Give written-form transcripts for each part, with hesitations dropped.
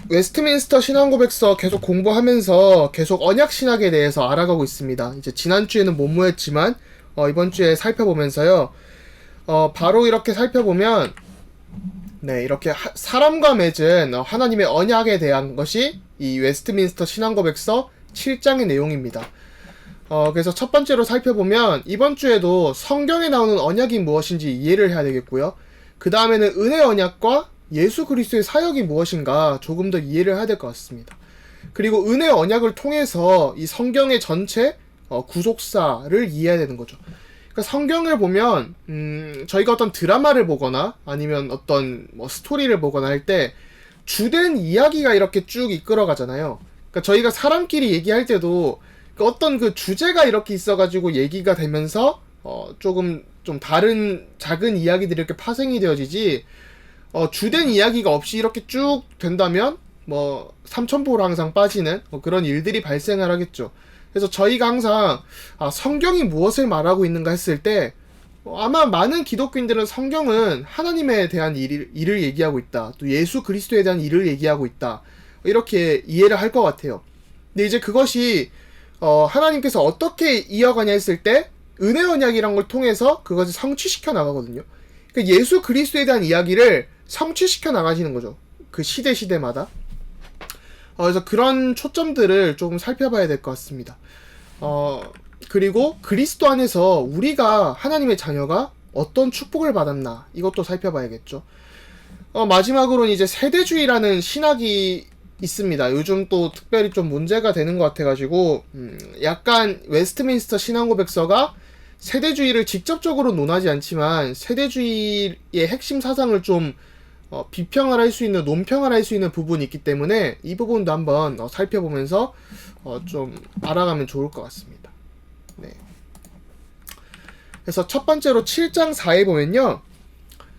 웨스트민스터 신앙고백서 계속 공부하면서 계속 언약신학에 대해서 알아가고 있습니다. 이제 지난주에는 못 모였지만 이번 주에 살펴보면서요. 바로 이렇게 살펴보면 네, 이렇게 사람과 맺은 하나님의 언약에 대한 것이 이 웨스트민스터 신앙고백서 7장의 내용입니다. 그래서 첫 번째로 살펴보면 이번 주에도 성경에 나오는 언약이 무엇인지 이해를 해야 되겠고요. 그 다음에는 은혜 언약과 예수 그리스도의 사역이 무엇인가 조금 더 이해를 해야 될 것 같습니다. 그리고 은혜 언약을 통해서 이 성경의 전체 구속사를 이해해야 되는 거죠. 그러니까 성경을 보면 저희가 어떤 드라마를 보거나 아니면 어떤 스토리를 보거나 할 때 주된 이야기가 이렇게 쭉 이끌어가잖아요. 그러니까 저희가 사람끼리 얘기할 때도 어떤 그 주제가 이렇게 있어가지고 얘기가 되면서 조금 좀 다른 작은 이야기들이 이렇게 파생이 되어지지 주된 이야기가 없이 이렇게 쭉 된다면 삼천포로 항상 빠지는 그런 일들이 발생을 하겠죠. 그래서 저희가 항상 성경이 무엇을 말하고 있는가 했을 때 아마 많은 기독교인들은 성경은 하나님에 대한 일을 얘기하고 있다. 또 예수 그리스도에 대한 일을 얘기하고 있다. 이렇게 이해를 할 것 같아요. 근데 이제 그것이 하나님께서 어떻게 이어가냐 했을 때 은혜 언약이란 걸 통해서 그것을 성취시켜 나가거든요. 그러니까 예수 그리스도에 대한 이야기를 성취시켜 나가시는 거죠. 그 시대마다. 그래서 그런 초점들을 조금 살펴봐야 될 것 같습니다. 그리고 그리스도 안에서 우리가 하나님의 자녀가 어떤 축복을 받았나 이것도 살펴봐야겠죠. 마지막으로는 이제 세대주의라는 신학이 있습니다. 요즘 또 특별히 좀 문제가 되는 것 같아가지고 약간 웨스트민스터 신앙고백서가 세대주의를 직접적으로 논하지 않지만 세대주의의 핵심 사상을 좀 비평을 할 수 있는, 논평을 할 수 있는 부분이 있기 때문에 이 부분도 한번 살펴보면서 좀 알아가면 좋을 것 같습니다. 네. 그래서 첫 번째로 7장 4에 보면요.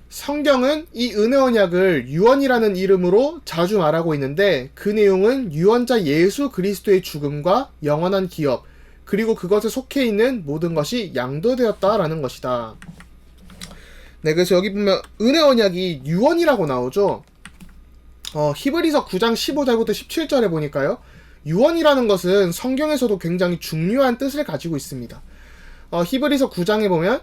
성경은 이 은혜 언약을 유언이라는 이름으로 자주 말하고 있는데 그 내용은 유언자 예수 그리스도의 죽음과 영원한 기업 그리고 그것에 속해 있는 모든 것이 양도되었다라는 것이다. 네, 그래서 여기 보면 은혜 언약이 유언이라고 나오죠. 히브리서 9장 15절부터 17절에 보니까요. 유언이라는 것은 성경에서도 굉장히 중요한 뜻을 가지고 있습니다. 히브리서 9장에 보면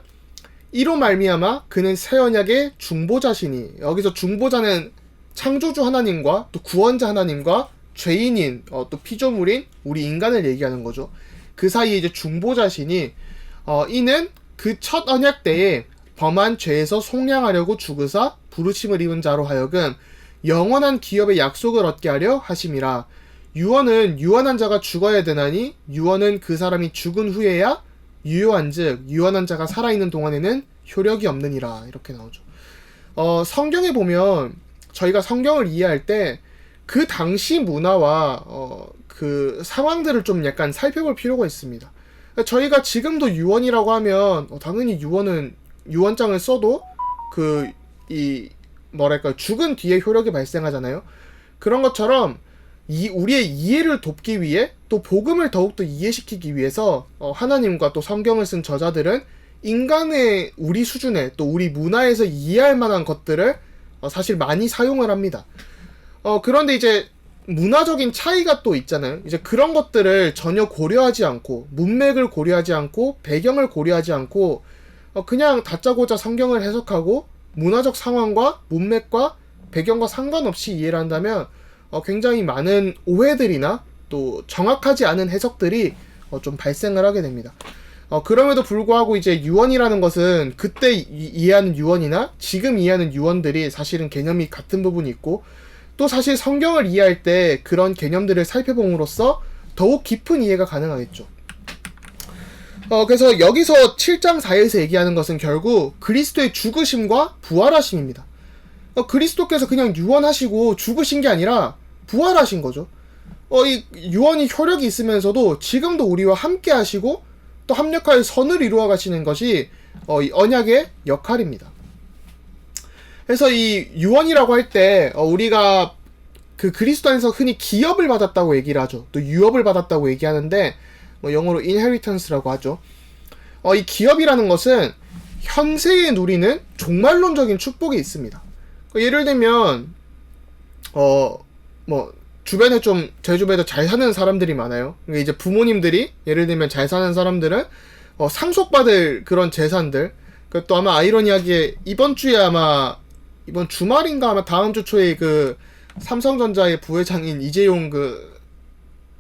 이로 말미암아 그는 새 언약의 중보자시니 여기서 중보자는 창조주 하나님과 또 구원자 하나님과 죄인인 또 피조물인 우리 인간을 얘기하는 거죠. 그 사이에 이제 중보자시니 이는 그 첫 언약 때에 범한 죄에서 속량하려고 죽으사 부르심을 입은 자로 하여금 영원한 기업의 약속을 얻게 하려 하심이라. 유언은 유언한 자가 죽어야 되나니 유언은 그 사람이 죽은 후에야 유효한즉 유언한 자가 살아있는 동안에는 효력이 없느니라. 이렇게 나오죠. 성경에 보면 저희가 성경을 이해할 때 그 당시 문화와 그 상황들을 좀 약간 살펴볼 필요가 있습니다. 저희가 지금도 유언이라고 하면 당연히 유언은 유언장을 써도 죽은 뒤에 효력이 발생하잖아요. 그런 것처럼 우리의 이해를 돕기 위해 또 복음을 더욱더 이해시키기 위해서 하나님과 또 성경을 쓴 저자들은 인간의 우리 수준에 또 우리 문화에서 이해할 만한 것들을 사실 많이 사용을 합니다. 그런데 이제 문화적인 차이가 또 있잖아요. 이제 그런 것들을 전혀 고려하지 않고 문맥을 고려하지 않고 배경을 고려하지 않고 그냥 다짜고짜 성경을 해석하고 문화적 상황과 문맥과 배경과 상관없이 이해를 한다면 굉장히 많은 오해들이나 또 정확하지 않은 해석들이 좀 발생을 하게 됩니다. 그럼에도 불구하고 이제 유언이라는 것은 그때 이해하는 유언이나 지금 이해하는 유언들이 사실은 개념이 같은 부분이 있고 또 사실 성경을 이해할 때 그런 개념들을 살펴봄으로써 더욱 깊은 이해가 가능하겠죠. 그래서 여기서 7장 4에서 얘기하는 것은 결국 그리스도의 죽으심과 부활하심입니다. 그리스도께서 그냥 유언하시고 죽으신 게 아니라 부활하신 거죠. 이 유언이 효력이 있으면서도 지금도 우리와 함께 하시고 또 합력하여 선을 이루어 가시는 것이 이 언약의 역할입니다. 그래서 이 유언이라고 할 때 우리가 그 그리스도 안에서 흔히 기업을 받았다고 얘기를 하죠. 또 유업을 받았다고 얘기하는데 영어로 inheritance라고 하죠. 이 기업이라는 것은 현세에 누리는 종말론적인 축복이 있습니다. 예를 들면 뭐 주변에 좀 제 주변에도 잘 사는 사람들이 많아요. 그러니까 이제 부모님들이 예를 들면 잘 사는 사람들은 상속받을 그런 재산들, 또 아마 아이러니하게 이번 주에 아마 이번 주말인가 아마 다음 주 초에 그 삼성전자의 부회장인 이재용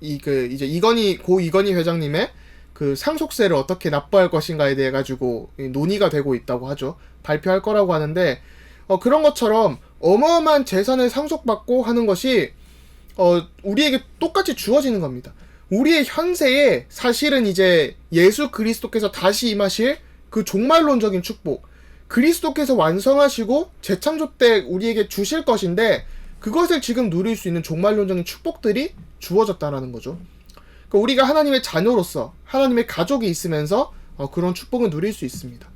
이제 고 이건희 회장님의 그 상속세를 어떻게 납부할 것인가에 대해 가지고 논의가 되고 있다고 하죠. 발표할 거라고 하는데 그런 것처럼 어마어마한 재산을 상속받고 하는 것이 우리에게 똑같이 주어지는 겁니다. 우리의 현세에 사실은 이제 예수 그리스도께서 다시 임하실 그 종말론적인 축복, 그리스도께서 완성하시고 재창조 때 우리에게 주실 것인데 그것을 지금 누릴 수 있는 종말론적인 축복들이 주어졌다라는 거죠. 그러니까 우리가 하나님의 자녀로서 하나님의 가족이 있으면서 그런 축복을 누릴 수 있습니다.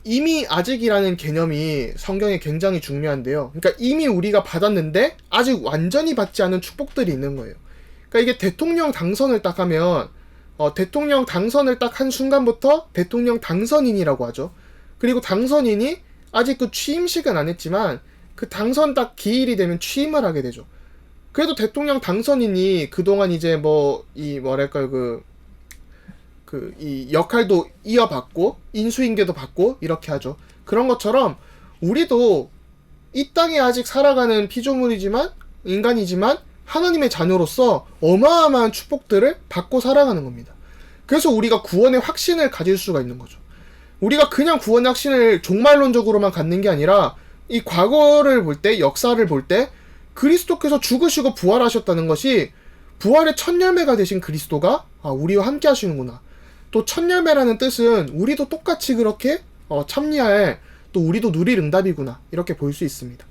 이미 아직이라는 개념이 성경에 굉장히 중요한데요. 그러니까 이미 우리가 받았는데 아직 완전히 받지 않은 축복들이 있는 거예요. 그러니까 이게 대통령 당선을 딱 하면 대통령 당선을 딱 한 순간부터 대통령 당선인이라고 하죠. 그리고 당선인이 아직 그 취임식은 안 했지만 그 당선 딱 기일이 되면 취임을 하게 되죠. 그래도 대통령 당선인이 그동안 이제 이 역할도 이어받고 인수인계도 받고 이렇게 하죠. 그런 것처럼 우리도 이 땅에 아직 살아가는 피조물이지만 인간이지만 하나님의 자녀로서 어마어마한 축복들을 받고 살아가는 겁니다. 그래서 우리가 구원의 확신을 가질 수가 있는 거죠. 우리가 그냥 구원의 확신을 종말론적으로만 갖는 게 아니라 이 과거를 볼 때, 역사를 볼 때 그리스도께서 죽으시고 부활하셨다는 것이 부활의 첫 열매가 되신 그리스도가 우리와 함께 하시는구나. 또 첫 열매라는 뜻은 우리도 똑같이 그렇게 참여할, 또 우리도 누릴 응답이구나, 이렇게 볼 수 있습니다.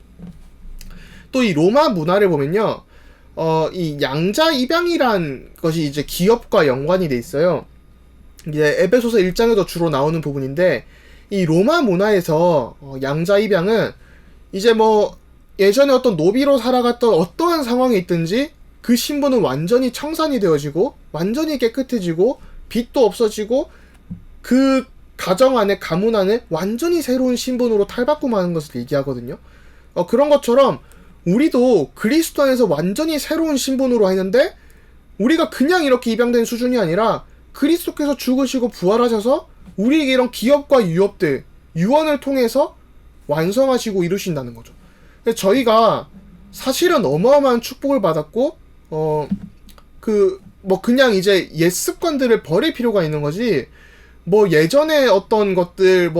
또 이 로마 문화를 보면요, 이 양자 입양이란 것이 이제 기업과 연관이 돼 있어요. 이제 에베소서 1장에도 주로 나오는 부분인데, 이 로마 문화에서 양자 입양은 이제 예전에 어떤 노비로 살아갔던 어떠한 상황에 있든지 그 신분은 완전히 청산이 되어지고 완전히 깨끗해지고 빚도 없어지고 그 가정 안에, 가문 안에 완전히 새로운 신분으로 탈바꿈하는 것을 얘기하거든요. 그런 것처럼 우리도 그리스도 안에서 완전히 새로운 신분으로 했는데 우리가 그냥 이렇게 입양된 수준이 아니라 그리스도께서 죽으시고 부활하셔서 우리에게 이런 기업과 유업들, 유언을 통해서 완성하시고 이루신다는 거죠. 저희가 사실은 어마어마한 축복을 받았고 그냥 이제 옛 습관들을 버릴 필요가 있는 거지, 예전에 어떤 것들,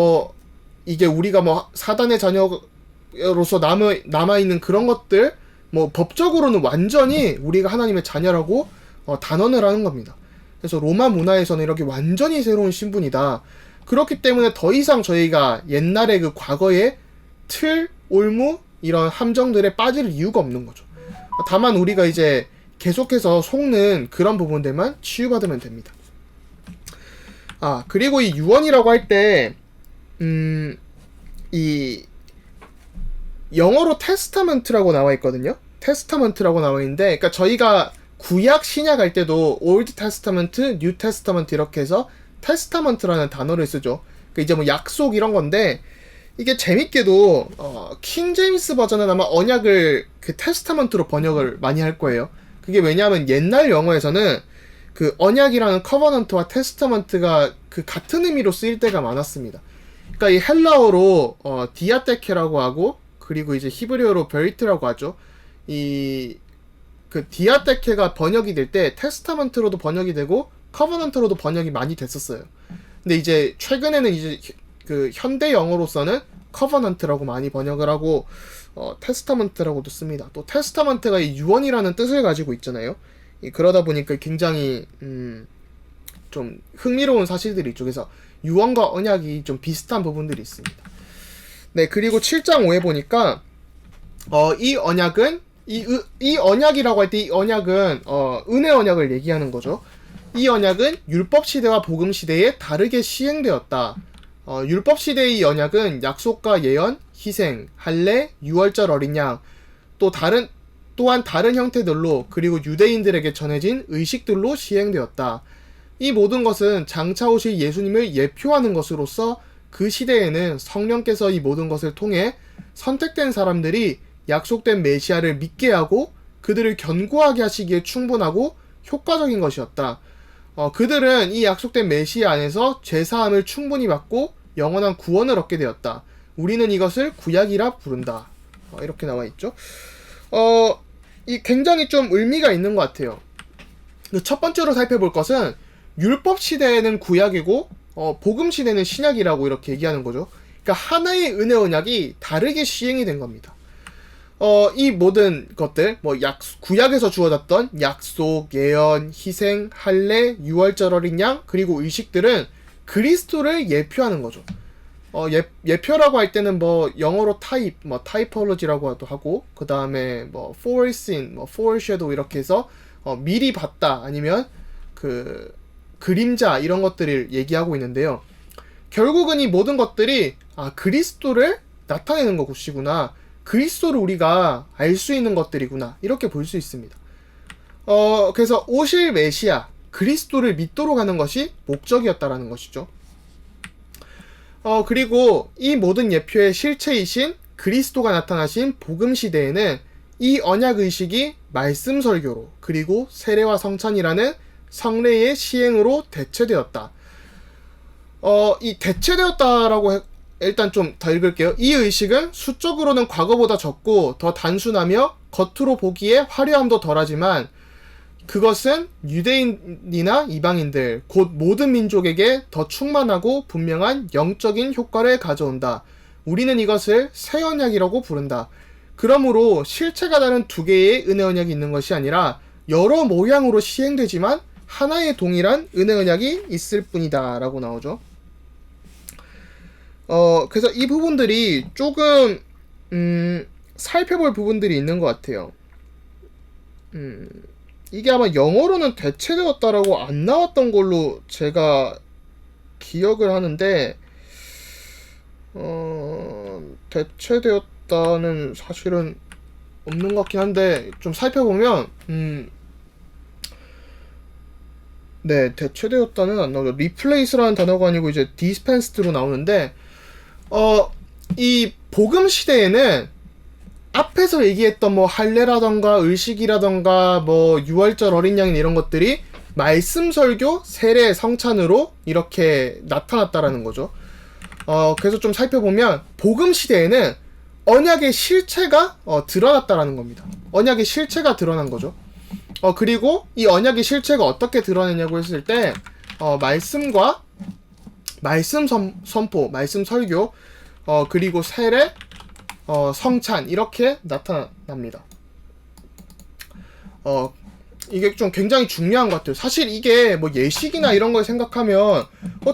이게 우리가 사단의 자녀로서 남아있는 그런 것들, 법적으로는 완전히 우리가 하나님의 자녀라고 단언을 하는 겁니다. 그래서 로마 문화에서는 이렇게 완전히 새로운 신분이다. 그렇기 때문에 더 이상 저희가 옛날의 그 과거의 틀, 올무, 이런 함정들에 빠질 이유가 없는 거죠. 다만 우리가 이제 계속해서 속는 그런 부분들만 치유받으면 됩니다. 그리고 이 유언이라고 할 때, 이 영어로 테스타먼트라고 나와 있거든요. 테스타먼트라고 나와 있는데, 그러니까 저희가 구약 신약 할 때도 올드 테스타먼트, 뉴 테스타먼트 이렇게 해서 테스타먼트라는 단어를 쓰죠. 그러니까 이제 약속 이런 건데, 이게 재밌게도 킹 제임스 버전은 아마 언약을 그 테스타먼트로 번역을 많이 할 거예요. 그게 왜냐하면 옛날 영어에서는 그 언약이라는 커버넌트와 테스타먼트가 그 같은 의미로 쓰일 때가 많았습니다. 그러니까 이 헬라어로 디아테케라고 하고, 그리고 이제 히브리어로 베리트라고 하죠. 이 그 디아테케가 번역이 될 때 테스타먼트로도 번역이 되고 커버넌트로도 번역이 많이 됐었어요. 근데 이제 최근에는 이제 그 현대 영어로서는 커버넌트라고 많이 번역을 하고 테스타먼트라고도 씁니다. 또 테스타먼트가 이 유언이라는 뜻을 가지고 있잖아요. 그러다 보니까 굉장히 좀 흥미로운 사실들이 있죠. 그래서 유언과 언약이 좀 비슷한 부분들이 있습니다. 네, 그리고 7장 5에 보니까 이 언약은 이 언약이라고 할 때 이 언약은 은혜 언약을 얘기하는 거죠. 이 언약은 율법 시대와 복음 시대에 다르게 시행되었다. 율법 시대의 이 언약은 약속과 예언, 희생, 할례, 유월절 어린 양, 또한 다른 형태들로, 그리고 유대인들에게 전해진 의식들로 시행되었다. 이 모든 것은 장차 오실 예수님을 예표하는 것으로서 그 시대에는 성령께서 이 모든 것을 통해 선택된 사람들이 약속된 메시아를 믿게 하고 그들을 견고하게 하시기에 충분하고 효과적인 것이었다. 그들은 이 약속된 메시아 안에서 죄사함을 충분히 받고 영원한 구원을 얻게 되었다. 우리는 이것을 구약이라 부른다. 이렇게 나와 있죠. 이 굉장히 좀 의미가 있는 것 같아요. 첫 번째로 살펴볼 것은 율법 시대에는 구약이고 복음 시대는 신약이라고 이렇게 얘기하는 거죠. 그러니까 하나의 은혜 언약이 다르게 시행이 된 겁니다. 이 모든 것들, 구약에서 주어졌던 약속, 예언, 희생, 할례, 유월절 어린 양, 그리고 의식들은 그리스도를 예표하는 거죠. 예표라고 할 때는 영어로 타이포로지라고도 하고, 그 다음에 foreseen, foreshadow 이렇게 해서 미리 봤다, 아니면 그림자 이런 것들을 얘기하고 있는데요. 결국은 이 모든 것들이 그리스도를 나타내는 것이구나. 그리스도를 우리가 알 수 있는 것들이구나. 이렇게 볼 수 있습니다. 그래서 오실 메시아, 그리스도를 믿도록 하는 것이 목적이었다라는 것이죠. 그리고 이 모든 예표의 실체이신 그리스도가 나타나신 복음 시대에는 이 언약 의식이 말씀 설교로 그리고 세례와 성찬이라는 성례의 시행으로 대체되었다. 이 대체되었다라고 일단 좀 더 읽을게요. 이 의식은 수적으로는 과거보다 적고 더 단순하며 겉으로 보기에 화려함도 덜하지만 그것은 유대인이나 이방인들, 곧 모든 민족에게 더 충만하고 분명한 영적인 효과를 가져온다. 우리는 이것을 새 언약이라고 부른다. 그러므로 실체가 다른 두 개의 은혜 언약이 있는 것이 아니라 여러 모양으로 시행되지만 하나의 동일한 은혜 언약이 있을 뿐이다 라고 나오죠. 그래서 이 부분들이 조금 살펴볼 부분들이 있는 것 같아요. 이게 아마 영어로는 대체되었다라고 안 나왔던 걸로 제가 기억을 하는데 대체되었다는 사실은 없는 것 같긴 한데 좀 살펴보면 네, 대체되었다는 안 나오죠. replace라는 단어가 아니고 이제 dispensed로 나오는데 이 복음 시대에는 앞에서 얘기했던 할례라던가 의식이라던가 유월절 어린 양인 이런 것들이 말씀 설교, 세례, 성찬으로 이렇게 나타났다라는 거죠. 그래서 좀 살펴보면 복음 시대에는 언약의 실체가 드러났다라는 겁니다. 언약의 실체가 드러난 거죠. 그리고 이 언약의 실체가 어떻게 드러내냐고 했을 때 말씀과 말씀 선포, 말씀 설교, 그리고 세례, 성찬 이렇게 나타납니다. 이게 좀 굉장히 중요한 것 같아요. 사실 이게 예식이나 이런 걸 생각하면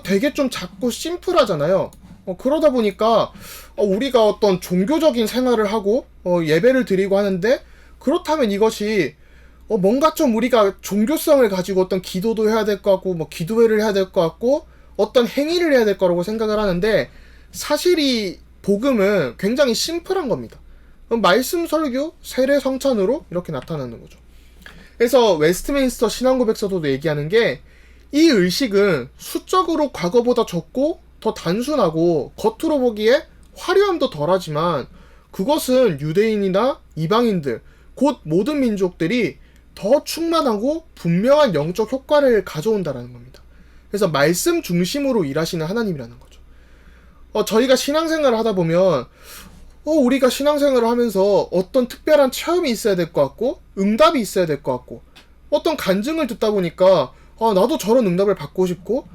되게 좀 작고 심플하잖아요. 그러다 보니까 우리가 어떤 종교적인 생활을 하고 예배를 드리고 하는데 그렇다면 이것이 뭔가 좀 우리가 종교성을 가지고 어떤 기도도 해야 될 것 같고 기도회를 해야 될 것 같고 어떤 행위를 해야 될 거라고 생각을 하는데 사실 이 복음은 굉장히 심플한 겁니다. 말씀 설교, 세례, 성찬으로 이렇게 나타나는 거죠. 그래서 웨스트민스터 신앙고백서도 얘기하는 게 이 의식은 수적으로 과거보다 적고 더 단순하고 겉으로 보기에 화려함도 덜하지만 그것은 유대인이나 이방인들, 곧 모든 민족들이 더 충만하고 분명한 영적 효과를 가져온다는 겁니다. 그래서 말씀 중심으로 일하시는 하나님이라는 거죠. 저희가 신앙생활을 하다 보면 우리가 신앙생활을 하면서 어떤 특별한 체험이 있어야 될 것 같고 응답이 있어야 될 것 같고 어떤 간증을 듣다 보니까 나도 저런 응답을 받고 싶고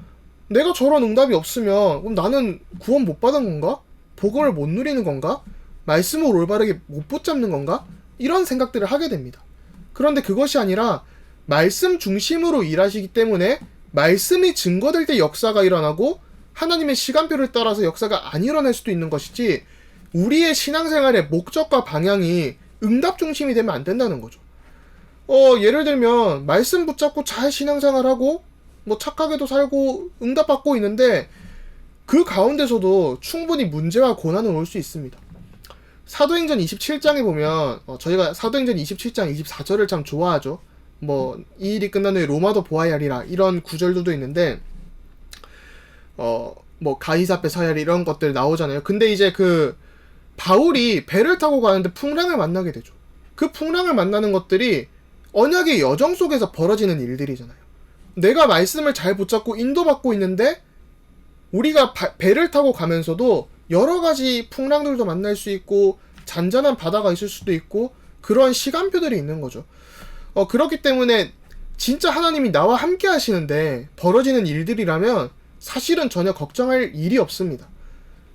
내가 저런 응답이 없으면 그럼 나는 구원 못 받은 건가? 복음을 못 누리는 건가? 말씀을 올바르게 못 붙잡는 건가? 이런 생각들을 하게 됩니다. 그런데 그것이 아니라 말씀 중심으로 일하시기 때문에 말씀이 증거될 때 역사가 일어나고 하나님의 시간표를 따라서 역사가 안 일어날 수도 있는 것이지 우리의 신앙생활의 목적과 방향이 응답 중심이 되면 안 된다는 거죠. 예를 들면 말씀 붙잡고 잘 신앙생활하고 착하게도 살고 응답받고 있는데 그 가운데서도 충분히 문제와 고난은 올 수 있습니다. 사도행전 27장에 보면 저희가 사도행전 27장 24절을 참 좋아하죠. 이 일이 끝난 후에 로마도 보아야 하리라 이런 구절들도 있는데 가이사 앞에 서야 하리 이런 것들 나오잖아요. 근데 이제 바울이 배를 타고 가는데 풍랑을 만나게 되죠. 그 풍랑을 만나는 것들이 언약의 여정 속에서 벌어지는 일들이잖아요. 내가 말씀을 잘 붙잡고 인도받고 있는데 우리가 배를 타고 가면서도 여러 가지 풍랑들도 만날 수 있고 잔잔한 바다가 있을 수도 있고 그런 시간표들이 있는 거죠. 그렇기 때문에 진짜 하나님이 나와 함께 하시는데 벌어지는 일들이라면 사실은 전혀 걱정할 일이 없습니다.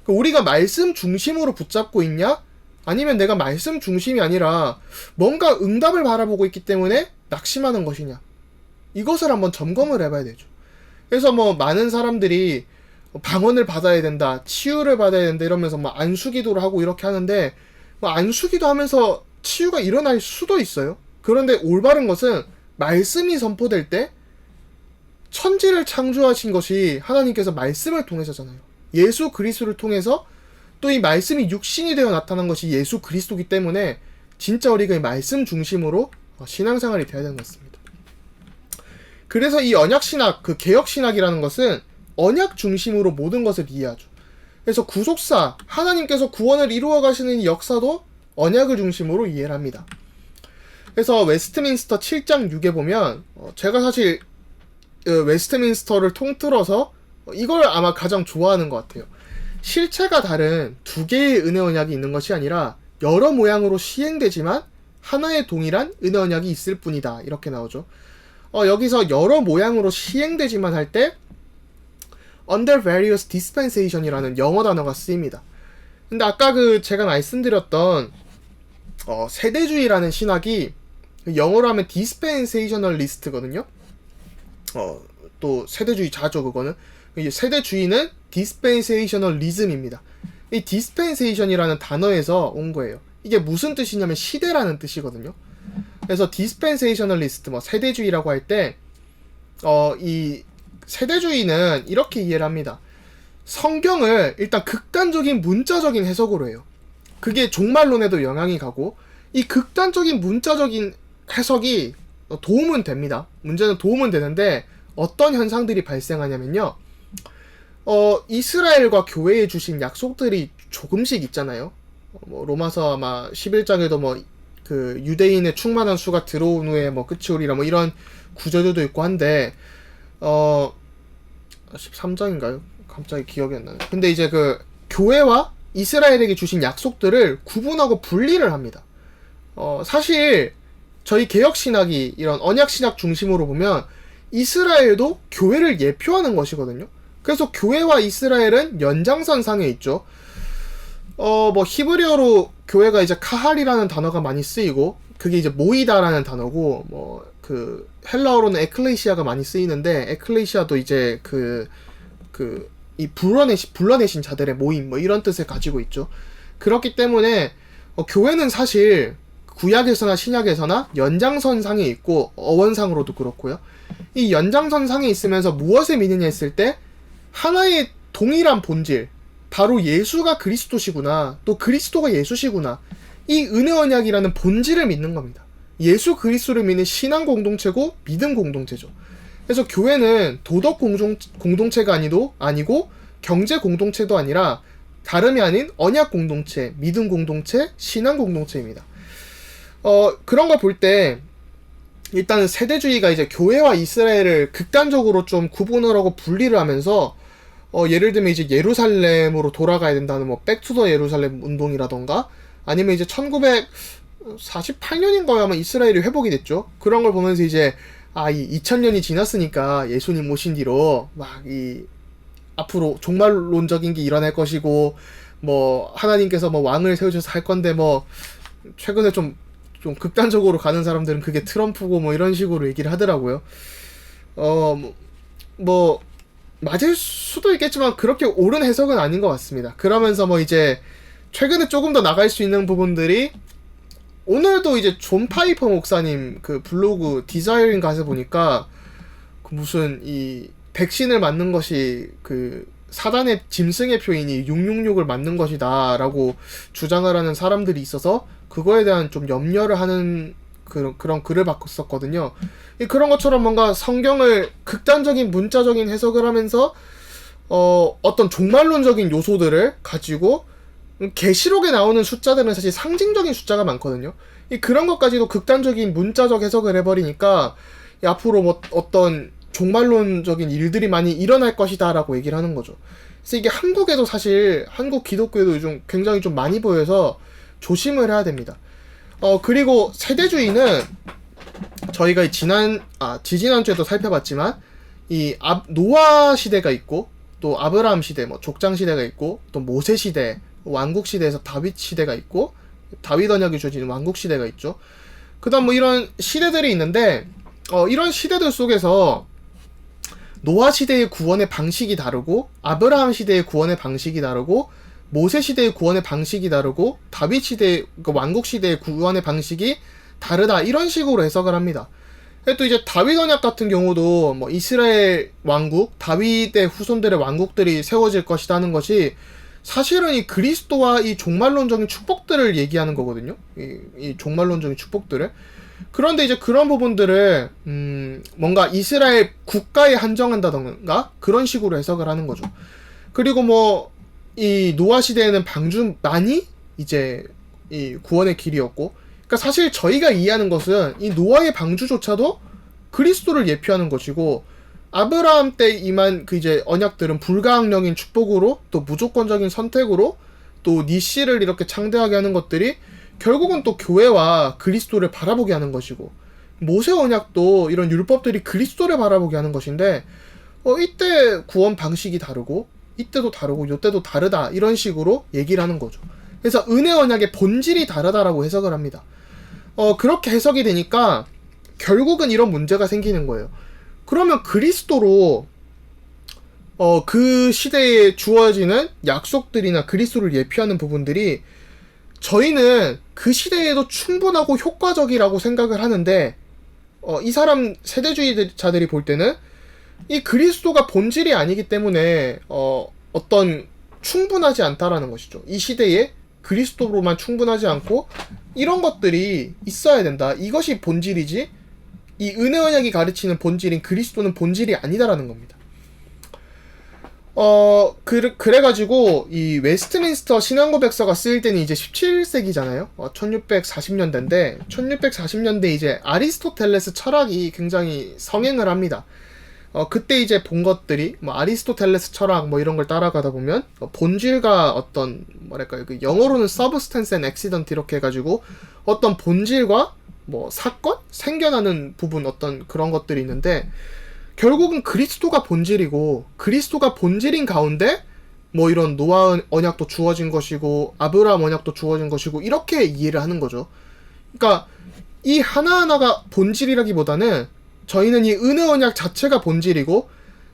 우리가 말씀 중심으로 붙잡고 있냐? 아니면 내가 말씀 중심이 아니라 뭔가 응답을 바라보고 있기 때문에 낙심하는 것이냐? 이것을 한번 점검을 해봐야 되죠. 그래서 뭐 많은 사람들이 방언을 받아야 된다, 치유를 받아야 된다 이러면서 뭐 안수기도를 하고 이렇게 하는데 뭐 안수기도 하면서 치유가 일어날 수도 있어요. 그런데 올바른 것은 말씀이 선포될 때 천지를 창조하신 것이 하나님께서 말씀을 통해서잖아요. 예수 그리스도를 통해서 또 이 말씀이 육신이 되어 나타난 것이 예수 그리스도이기 때문에 진짜 우리가 이 말씀 중심으로 신앙생활이 되어야 되는 것 같습니다. 그래서 이 언약신학, 그 개혁신학이라는 것은 언약 중심으로 모든 것을 이해하죠. 그래서 구속사, 하나님께서 구원을 이루어 가시는 이 역사도 언약을 중심으로 이해를 합니다. 그래서 웨스트민스터 7장 6에 보면 제가 사실 웨스트민스터를 통틀어서 이걸 아마 가장 좋아하는 것 같아요. 실체가 다른 두 개의 은혜 언약이 있는 것이 아니라 여러 모양으로 시행되지만 하나의 동일한 은혜 언약이 있을 뿐이다. 이렇게 나오죠. 여기서 여러 모양으로 시행되지만 할 때 under various dispensation이라는 영어 단어가 쓰입니다. 근데 아까 제가 말씀드렸던 세대주의라는 신학이 영어로 하면 dispensationalist거든요. 또 세대주의 자죠, 그거는. 이제 세대주의는 dispensationalism입니다. 이 dispensation이라는 단어에서 온 거예요. 이게 무슨 뜻이냐면 시대라는 뜻이거든요. 그래서 dispensationalist, 세대주의라고 할 때, 이 세대주의는 이렇게 이해를 합니다. 성경을 일단 극단적인 문자적인 해석으로 해요. 그게 종말론에도 영향이 가고, 이 극단적인 문자적인 해석이 도움은 됩니다. 문제는 도움은 되는데, 어떤 현상들이 발생하냐면요. 이스라엘과 교회에 주신 약속들이 조금씩 있잖아요. 로마서 아마 11장에도 그 유대인의 충만한 수가 들어온 후에 끝이 오리라 이런 구절도 있고 한데 13장인가요? 갑자기 기억이 안 나네. 근데 이제 그 교회와 이스라엘에게 주신 약속들을 구분하고 분리를 합니다. 사실 저희 개혁신학이 이런 언약신학 중심으로 보면 이스라엘도 교회를 예표하는 것이거든요. 그래서 교회와 이스라엘은 연장선상에 있죠. 히브리어로 교회가 이제 카할이라는 단어가 많이 쓰이고, 그게 이제 모이다라는 단어고, 그 헬라어로는 에클레시아가 많이 쓰이는데, 에클레시아도 이제 이 불러내신 자들의 모임, 이런 뜻을 가지고 있죠. 그렇기 때문에, 교회는 사실 구약에서나 신약에서나 연장선상에 있고, 어원상으로도 그렇고요. 이 연장선상에 있으면서 무엇을 믿느냐 했을 때, 하나의 동일한 본질, 바로 예수가 그리스도시구나, 또 그리스도가 예수시구나, 이 은혜 언약이라는 본질을 믿는 겁니다. 예수 그리스도를 믿는 신앙 공동체고 믿음 공동체죠. 그래서 교회는 도덕 공동체가 아니고 경제 공동체도 아니라 다름이 아닌 언약 공동체, 믿음 공동체, 신앙 공동체입니다. 그런 걸 볼 때 일단은 세대주의가 이제 교회와 이스라엘을 극단적으로 좀 구분을 하고 분리를 하면서 예를 들면 이제 예루살렘으로 돌아가야 된다는 백투더 예루살렘 운동이라던가 아니면 이제 1948년인가요? 아마 이스라엘이 회복이 됐죠. 그런 걸 보면서 이제 이 2000년이 지났으니까 예수님 오신 뒤로 앞으로 종말론적인 게 일어날 것이고 하나님께서 왕을 세우셔서 할 건데 최근에 좀 극단적으로 가는 사람들은 그게 트럼프고 이런 식으로 얘기를 하더라고요. 맞을 수도 있겠지만 그렇게 옳은 해석은 아닌 것 같습니다. 그러면서 이제 최근에 조금 더 나갈 수 있는 부분들이 오늘도 이제 존 파이퍼 목사님 그 블로그 디자이어링 가서 보니까 무슨 이 백신을 맞는 것이 그 사단의 짐승의 표인이 666을 맞는 것이다 라고 주장을 하는 사람들이 있어서 그거에 대한 좀 염려를 하는 그런 글을 봤었거든요. 그런 것처럼 뭔가 성경을 극단적인 문자적인 해석을 하면서 어떤 종말론적인 요소들을 가지고 계시록에 나오는 숫자들은 사실 상징적인 숫자가 많거든요. 그런 것까지도 극단적인 문자적 해석을 해버리니까 앞으로 뭐 어떤 종말론적인 일들이 많이 일어날 것이다라고 얘기를 하는 거죠. 그래서 이게 한국에도 사실 한국 기독교에도 요즘 굉장히 좀 많이 보여서 조심을 해야 됩니다. 그리고 세대주의는 저희가 지지난주에도 살펴봤지만 노아 시대가 있고 또 아브라함 시대, 뭐 족장 시대가 있고 또 모세 시대, 왕국 시대에서 다윗 시대가 있고 다윗 언약이 주어진 왕국 시대가 있죠. 그다음 뭐 이런 시대들이 있는데 이런 시대들 속에서 노아 시대의 구원의 방식이 다르고 아브라함 시대의 구원의 방식이 다르고 모세 시대의 구원의 방식이 다르고 다윗 시대, 그러니까 왕국 시대의 구원의 방식이 다르다, 이런 식으로 해석을 합니다. 또 이제 다윗 언약 같은 경우도 뭐 이스라엘 왕국, 다윗의 후손들의 왕국들이 세워질 것이라는 것이 사실은 이 그리스도와 이 종말론적인 축복들을 얘기하는 거거든요. 이 종말론적인 축복들을. 그런데 이제 그런 부분들을 뭔가 이스라엘 국가에 한정한다던가 그런 식으로 해석을 하는 거죠. 그리고 뭐 이 노아 시대에는 방주만이 이제 이 구원의 길이었고, 그러니까 사실 저희가 이해하는 것은 이 노아의 방주조차도 그리스도를 예표하는 것이고, 아브라함 때 임한 그 이제 언약들은 불가항력인 축복으로 또 무조건적인 선택으로 또 니씨를 이렇게 창대하게 하는 것들이 결국은 또 교회와 그리스도를 바라보게 하는 것이고, 모세 언약도 이런 율법들이 그리스도를 바라보게 하는 것인데 이때 구원 방식이 다르고 이때도 다르고 이때도 다르다, 이런 식으로 얘기를 하는 거죠. 그래서 은혜 언약의 본질이 다르다라고 해석을 합니다. 그렇게 해석이 되니까 결국은 이런 문제가 생기는 거예요. 그러면 그리스도로 그 시대에 주어지는 약속들이나 그리스도를 예표하는 부분들이 저희는 그 시대에도 충분하고 효과적이라고 생각을 하는데 이 사람 세대주의자들이 볼 때는 이 그리스도가 본질이 아니기 때문에 어떤 충분하지 않다라는 것이죠. 이 시대에 그리스도로만 충분하지 않고 이런 것들이 있어야 된다, 이것이 본질이지 이 은혜 언약이 가르치는 본질인 그리스도는 본질이 아니다라는 겁니다. 그래가지고 이 웨스트민스터 신앙고백서가 쓰일 때는 이제 17세기잖아요. 1640년대인데 1640년대 이제 아리스토텔레스 철학이 굉장히 성행을 합니다. 그때 이제 본 것들이 뭐 아리스토텔레스 철학 뭐 이런 걸 따라가다 보면 본질과 어떤 뭐랄까요, 그 영어로는 substance and accident 이렇게 해가지고 어떤 본질과 뭐 사건? 생겨나는 부분, 어떤 그런 것들이 있는데 결국은 그리스도가 본질이고, 그리스도가 본질인 가운데 뭐 이런 노아 언약도 주어진 것이고 아브라함 언약도 주어진 것이고 이렇게 이해를 하는 거죠. 그러니까 이 하나하나가 본질이라기보다는 저희는 이 은혜 언약 자체가 본질이고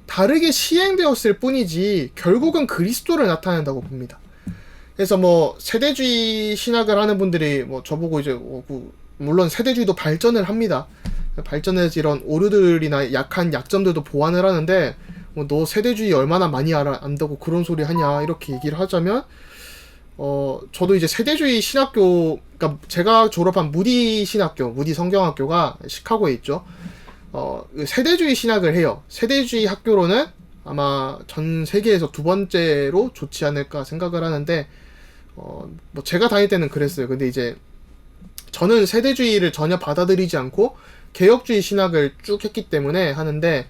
다르게 시행되었을 뿐이지 결국은 그리스도를 나타낸다고 봅니다. 그래서 뭐 세대주의 신학을 하는 분들이 뭐 저보고 이제 물론 세대주의도 발전을 합니다. 발전해서 이런 오류들이나 약한 약점들도 보완을 하는데 너 세대주의 얼마나 많이 안다고 그런 소리 하냐, 이렇게 얘기를 하자면 저도 이제 세대주의 신학교, 그러니까 제가 졸업한 무디 신학교, 무디 성경학교가 시카고에 있죠. 세대주의 신학을 해요. 세대주의 학교로는 아마 전 세계에서 두 번째로 좋지 않을까 생각을 하는데 뭐 제가 다닐 때는 그랬어요. 근데 이제 저는 세대주의를 전혀 받아들이지 않고 개혁주의 신학을 쭉 했기 때문에 하는데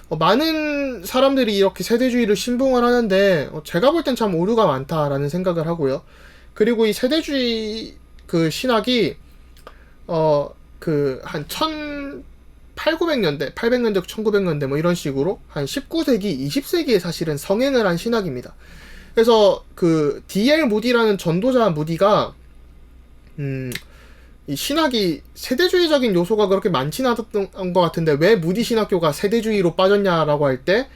많은 사람들이 이렇게 세대주의를 신봉을 하는데 제가 볼 땐 참 오류가 많다라는 생각을 하고요. 그리고 이 세대주의 그 신학이 그 한 1800년대, 800년대, 1900년대 뭐 이런 식으로 한 19세기, 20세기에 사실은 성행을 한 신학입니다. 그래서 그 D.L. 무디라는 전도자 무디가 이 신학이 세대주의적인 요소가 그렇게 많지는 않았던 것 같은데 왜 무디 신학교가 세대주의로 빠졌냐라고 할 때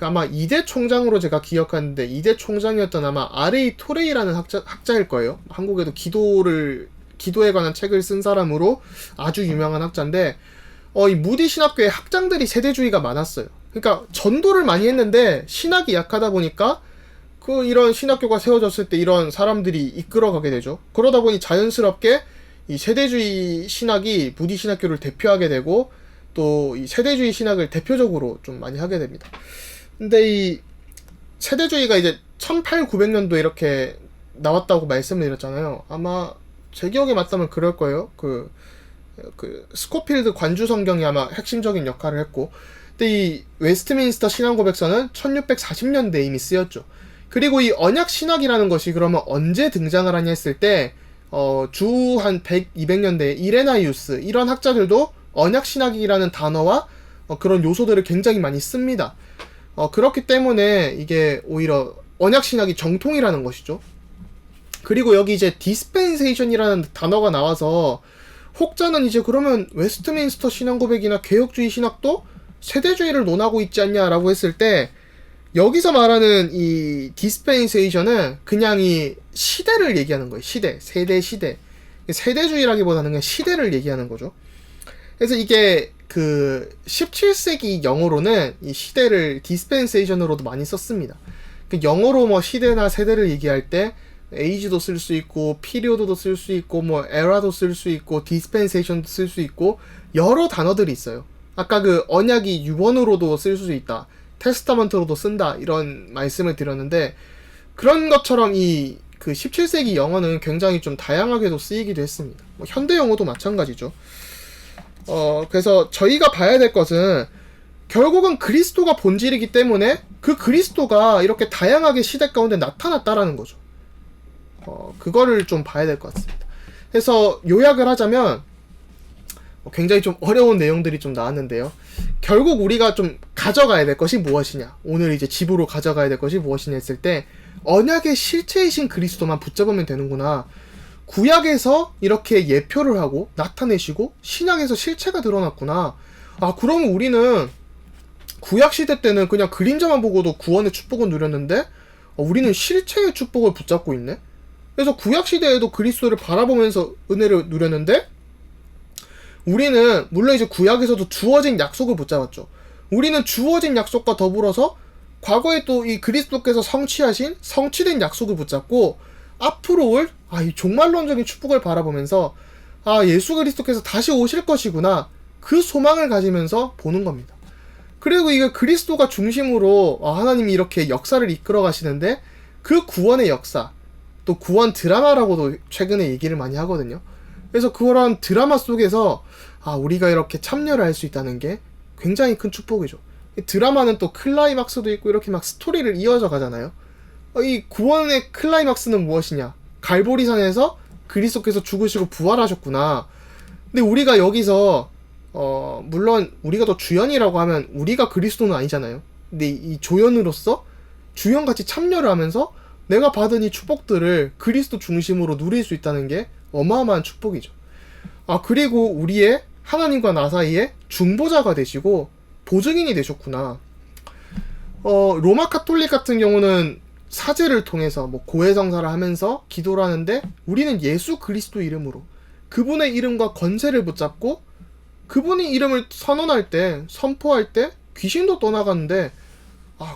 그 아마 2대 총장으로 제가 기억하는데 2대 총장이었던 아마 R.A. 토레이라는 학자일 거예요. 한국에도 기도에 관한 책을 쓴 사람으로 아주 유명한 학자인데 이 무디 신학교에 학장들이 세대주의가 많았어요. 그러니까 전도를 많이 했는데 신학이 약하다 보니까 이런 신학교가 세워졌을 때 이런 사람들이 이끌어가게 되죠. 그러다 보니 자연스럽게 이 세대주의 신학이 무디 신학교를 대표하게 되고 또 이 세대주의 신학을 대표적으로 좀 많이 하게 됩니다. 근데 이 세대주의가 이제 1800, 900년도에 이렇게 나왔다고 말씀을 드렸잖아요. 아마 제 기억에 맞다면 그럴 거예요. 그 스코필드 관주 성경이 아마 핵심적인 역할을 했고, 근데 이 웨스트민스터 신앙 고백서는 1640년대에 이미 쓰였죠. 그리고 이 언약 신학이라는 것이 그러면 언제 등장을 하냐 했을 때, 주 한 100, 200년대에 이레나이우스 이런 학자들도 언약 신학이라는 단어와 그런 요소들을 굉장히 많이 씁니다. 그렇기 때문에 이게 오히려 언약 신학이 정통이라는 것이죠. 그리고 여기 이제 디스펜세이션이라는 단어가 나와서 혹자는 이제 그러면 웨스트민스터 신앙 고백이나 개혁주의 신학도 세대주의를 논하고 있지 않냐라고 했을 때, 여기서 말하는 이 디스펜세이션은 그냥 이 시대를 얘기하는 거예요. 시대, 세대. 세대주의라기보다는 그냥 시대를 얘기하는 거죠. 그래서 이게 그 17세기 영어로는 이 시대를 디스펜세이션으로도 많이 썼습니다. 그 영어로 뭐 시대나 세대를 얘기할 때 에이지도 쓸 수 있고, 피리오드도 쓸 수 있고, 뭐 에라도 쓸 수 있고, 디스펜세이션도 쓸 수 있고, 여러 단어들이 있어요. 아까 그 언약이 유언으로도 쓸 수 있다, 테스타먼트로도 쓴다, 이런 말씀을 드렸는데, 그런 것처럼 이 그 17세기 영어는 굉장히 좀 다양하게도 쓰이기도 했습니다. 뭐 현대 영어도 마찬가지죠. 그래서 저희가 봐야 될 것은 결국은 그리스도가 본질이기 때문에 그 그리스도가 이렇게 다양하게 시대 가운데 나타났다라는 거죠. 그거를 좀 봐야 될 것 같습니다. 그래서 요약을 하자면 굉장히 좀 어려운 내용들이 좀 나왔는데요. 결국 우리가 좀 가져가야 될 것이 무엇이냐, 오늘 이제 집으로 가져가야 될 것이 무엇이냐 했을 때, 언약의 실체이신 그리스도만 붙잡으면 되는구나. 구약에서 이렇게 예표를 하고 나타내시고 신약에서 실체가 드러났구나. 그러면 우리는 구약 시대 때는 그냥 그림자만 보고도 구원의 축복을 누렸는데 우리는 실체의 축복을 붙잡고 있네. 그래서 구약 시대에도 그리스도를 바라보면서 은혜를 누렸는데, 우리는 물론 이제 구약에서도 주어진 약속을 붙잡았죠. 우리는 주어진 약속과 더불어서 과거에 또 이 그리스도께서 성취하신 성취된 약속을 붙잡고 앞으로 올 이 종말론적인 축복을 바라보면서 예수 그리스도께서 다시 오실 것이구나, 그 소망을 가지면서 보는 겁니다. 그리고 이게 그리스도가 중심으로 하나님이 이렇게 역사를 이끌어 가시는데, 그 구원의 역사, 또 구원 드라마라고도 최근에 얘기를 많이 하거든요. 그래서 그런 드라마 속에서 우리가 이렇게 참여를 할 수 있다는 게 굉장히 큰 축복이죠. 드라마는 또 클라이막스도 있고 이렇게 막 스토리를 이어져 가잖아요. 이 구원의 클라이막스는 무엇이냐? 갈보리산에서 그리스도께서 죽으시고 부활하셨구나. 근데 우리가 여기서 물론 우리가 더 주연이라고 하면 우리가 그리스도는 아니잖아요. 근데 이 조연으로서 주연같이 참여를 하면서 내가 받은 이 축복들을 그리스도 중심으로 누릴 수 있다는 게 어마어마한 축복이죠. 그리고 우리의 하나님과 나 사이에 중보자가 되시고 보증인이 되셨구나. 로마 카톨릭 같은 경우는 사제를 통해서 뭐 고해성사를 하면서 기도를 하는데, 우리는 예수 그리스도 이름으로 그분의 이름과 권세를 붙잡고 그분의 이름을 선언할 때, 선포할 때 귀신도 떠나가는데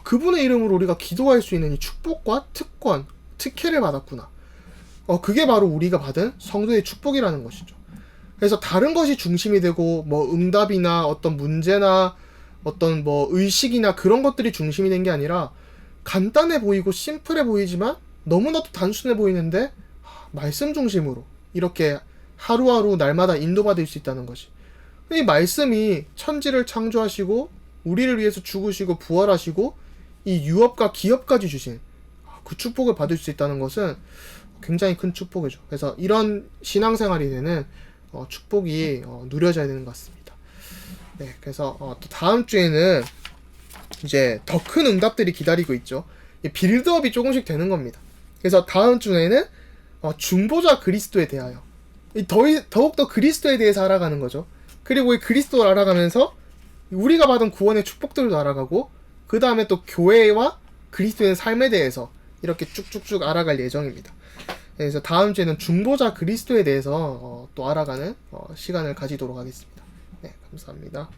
그분의 이름으로 우리가 기도할 수 있는 이 축복과 특권, 특혜를 받았구나. 그게 바로 우리가 받은 성도의 축복이라는 것이죠. 그래서 다른 것이 중심이 되고 뭐 응답이나 어떤 문제나 어떤 뭐 의식이나 그런 것들이 중심이 된 게 아니라, 간단해 보이고 심플해 보이지만 너무나도 단순해 보이는데 말씀 중심으로 이렇게 하루하루 날마다 인도받을 수 있다는 것이, 이 말씀이 천지를 창조하시고 우리를 위해서 죽으시고 부활하시고 이 유업과 기업까지 주신 그 축복을 받을 수 있다는 것은 굉장히 큰 축복이죠. 그래서 이런 신앙생활이 되는 축복이 누려져야 되는 것 같습니다. 네, 그래서 또 다음 주에는 이제 더 큰 응답들이 기다리고 있죠. 빌드업이 조금씩 되는 겁니다. 그래서 다음 주에는 중보자 그리스도에 대하여 더욱더 그리스도에 대해서 알아가는 거죠. 그리고 이 그리스도를 알아가면서 우리가 받은 구원의 축복들도 알아가고, 그 다음에 또 교회와 그리스도의 삶에 대해서 이렇게 쭉쭉쭉 알아갈 예정입니다. 그래서 다음 주에는 중보자 그리스도에 대해서 또 알아가는 시간을 가지도록 하겠습니다. 네, 감사합니다.